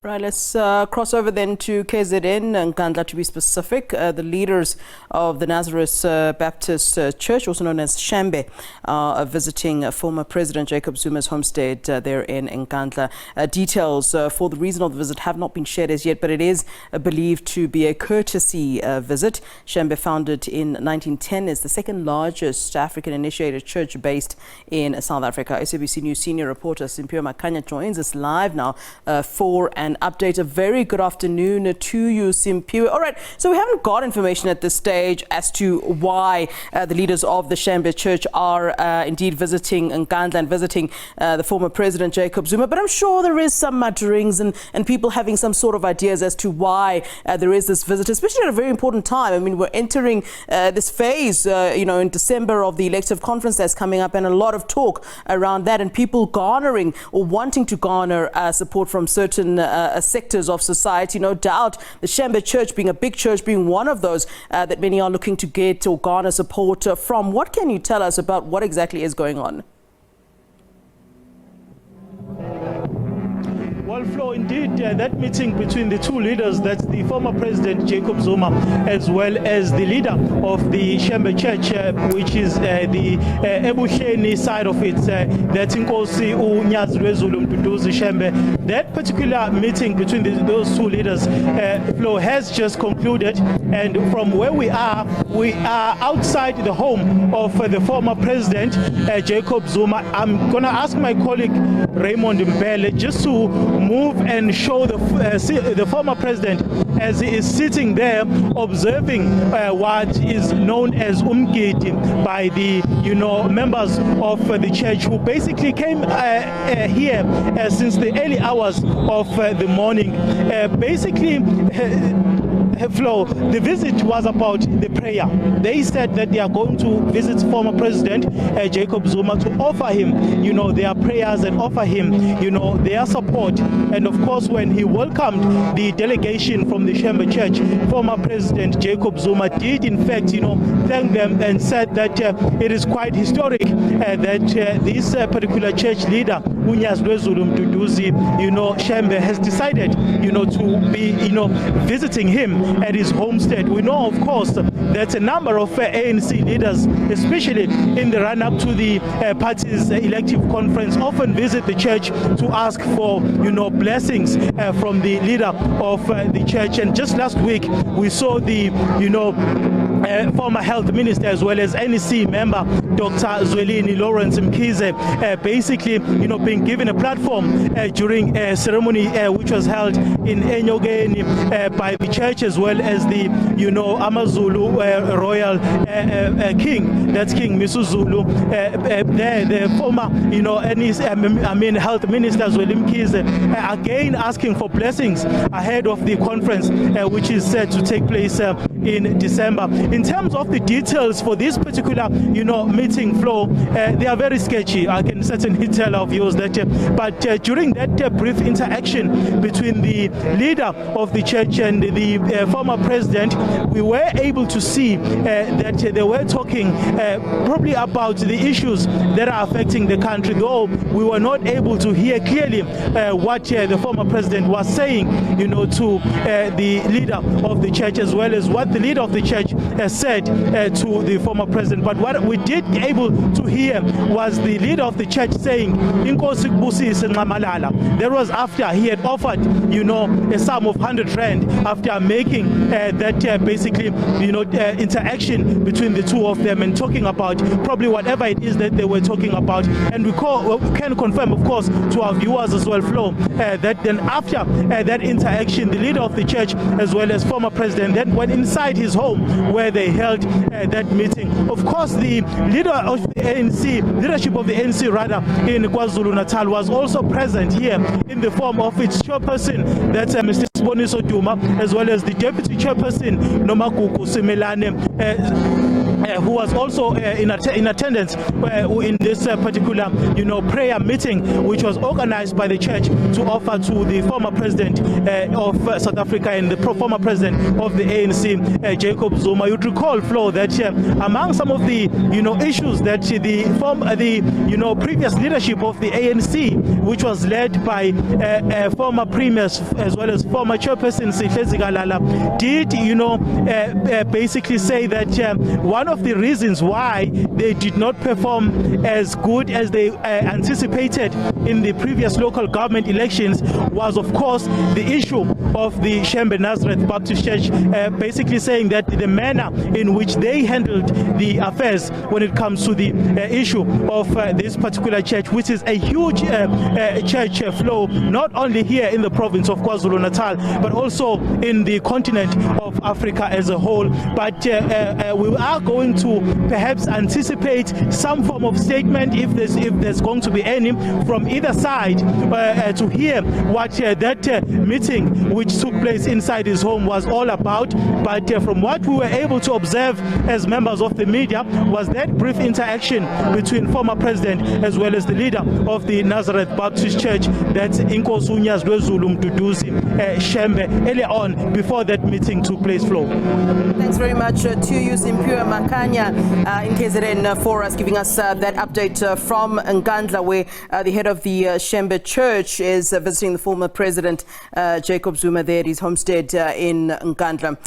Right, let's cross over then to KZN, Nkandla to be specific. The leaders of the Nazareth Baptist Church, also known as Shembe, are visiting former President Jacob Zuma's homestead there in Nkandla. Details for the reason of the visit have not been shared as yet, but it is believed to be a courtesy visit. Shembe, founded in 1910, is the second largest African-initiated church based in South Africa. SABC News senior reporter Simphiwe Makhanya joins us live now for an update. A very good afternoon to you, Simphiwe. All right, so we haven't got information at this stage as to why the leaders of the Shembe Church are indeed visiting Nkandla and visiting the former President Jacob Zuma, but I'm sure there is some mutterings and people having some sort of ideas as to why there is this visit, especially at a very important time. I mean, we're entering this phase, in December of the elective conference that's coming up, and a lot of talk around that, and people garnering or wanting to garner support from certain sectors of society. No doubt the Shembe Church, being a big church, being one of those that many are looking to get or garner support from. What can you tell us about what exactly is going on? Well, Flo, indeed, that meeting between the two leaders, that's the former President Jacob Zuma, as well as the leader of the Shembe Church, which is the Ebuhleni side of it, that's Nkosi Nazareth Shembe. That particular meeting between those two leaders, Flo, has just concluded, and from where we are outside the home of the former President Jacob Zuma. I'm going to ask my colleague Raymond Mbele just to move and show the former president as he is sitting there observing what is known as umgidi by the members of the church, who basically came here since the early hours of the morning. Flo, the visit was about the prayer. They said that they are going to visit former President Jacob Zuma to offer him, their prayers and offer him, their support. And of course, when he welcomed the delegation from the Shembe Church, former President Jacob Zuma did in fact, thank them and said that it is quite historic that this particular church leader, Shembe, has decided, to be, visiting him at his homestead. We know, of course, that a number of ANC leaders, especially in the run-up to the party's elective conference, often visit the church to ask for, blessings from the leader of the church. And just last week, we saw the, former health minister as well as NEC member, Dr. Zwelini Lawrence Mkhize, basically, being given a platform during a ceremony which was held in Enyogeni by the church, as well as the, Amazulu royal king, that's King Misuzulu, the former, NEC, health minister Zwelini Mkhize, again asking for blessings ahead of the conference, which is set to take place in December. In terms of the details for this particular, meeting, Flow, they are very sketchy. I can certainly tell our viewers that. But during that brief interaction between the leader of the church and the former president, we were able to see that they were talking probably about the issues that are affecting the country, though we were not able to hear clearly what the former president was saying, to the leader of the church, as well as what the leader of the church said to the former president. But what we did able to hear was the leader of the church saying, Inkosi kubusise Nxamalala. That was after he had offered, a sum of 100 rand after making that basically, interaction between the two of them and talking about probably whatever it is that they were talking about. And we can confirm, of course, to our viewers as well, Flo, that then after that interaction, the leader of the church as well as former president then went inside his home where they held that meeting. Of course, the leader of the ANC, leadership of the ANC rather, in KwaZulu-Natal was also present here in the form of its chairperson, that's Mr. Siboniso Duma, as well as the deputy chairperson, Nomagugu Simelane. who was also in attendance in this particular, prayer meeting, which was organized by the church to offer to the former president of South Africa and the former president of the ANC, Jacob Zuma. You'd recall, Flo, that among some of the, issues that the previous leadership of the ANC, which was led by former premiers as well as former chairperson Simphiwe Makhanya, did, basically say that one of the reasons why they did not perform as good as they anticipated in the previous local government elections was, of course, the issue of the Shembe Nazareth Baptist Church, basically saying that the manner in which they handled the affairs when it comes to the issue of this particular church, which is a huge church flow, not only here in the province of KwaZulu-Natal, but also in the continent of Africa as a whole. But we are going to perhaps anticipate some form of statement, if there's going to be any, from either side, to hear what that meeting which took place inside his home was all about. But from what we were able to observe as members of the media was that brief interaction between former president as well as the leader of the Nazareth Baptist Church, that's Inkosi uNyazwe Mduduzi Shembe, earlier on before that meeting took place. Flo. Thanks very much to you, Simphiwe Makhanya, in KZN, for us giving us that update from Nkandla, where the head of the Shembe Church is visiting the former president Jacob Zuma there at his homestead in Nkandla.